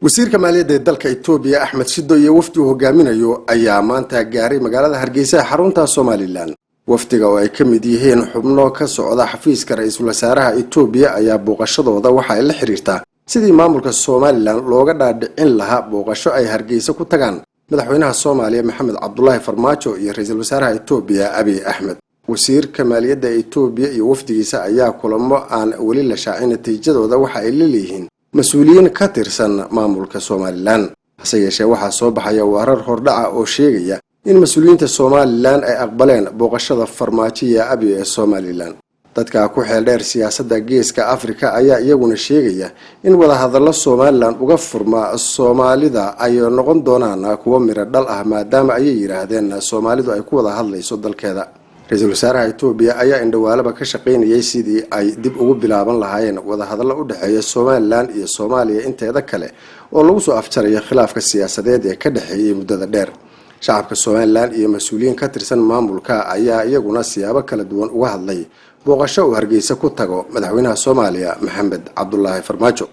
wasiirka maaliyadda dalka Itoobiya Axmed Shido iyo wafdi uu hogaaminayo ayaa maanta gaaray magaalada Hargeysa xarunta Soomaaliland. wafdiga oo ay ka mid yihiin xubno ka socda xafiiska ra'iisul wasaaraha Itoobiya ayaa booqashadooda waxa ay la xiriirtaa sidii maamulka Soomaaliland looga dhaadhicin lahaa booqasho ay Hargeysa ku tagaan madaxweynaha Soomaaliya Maxamed Cabdullaahi Farmaajo iyo ra'iisul wasaaraha Itoobiya Abiy Ahmed. wasiirka maaliyadda Itoobiya iyo wafdigiisa ayaa kulamo aan wali la shaacin natiijadooda waxa ay leeyihiin mas'uuliyiin ka tirsan maamulka Soomaaliland. hase yeeshee waxaa soo baxaya warar hordhaca oo sheegaya in mas'uuliyiinta Soomaaliland ay aqbaleen booqashada Farmaajo iyo Abiy ee Soomaaliland. dadka ku xeel dheer siyaasadda geeska Afrika ayaa iyaguna sheegaya in wada hadallo Soomaaliland uga furma Soomaalida ay noqon doonaan kuwo miro dhal ah maadaama ay yiraahdeen Soomaalidu ay ku wada hadlayso dalkeeda. ra'iisul wasaaraha Itoobiya ayaa indhawaalaba ka shaqeynayay sidii ay dib ugu bilaaban lahaayeen wada hadallo u dhaxeeya Soomaaliland iyo Soomaaliya inteeda kale oo lagu soo afjarayo khilaafka siyaasadeed ee ka dhaxeeyay muddada dheer. shacabka Soomaaliland iyo mas'uuliyiin ka tirsan maamulka ayaa iyaguna siyaabo kala duwan uga hadlay booqasho uu Hargeysa ku tago madaxweynaha Soomaaliya Maxamed Cabdullaahi Farmaajo.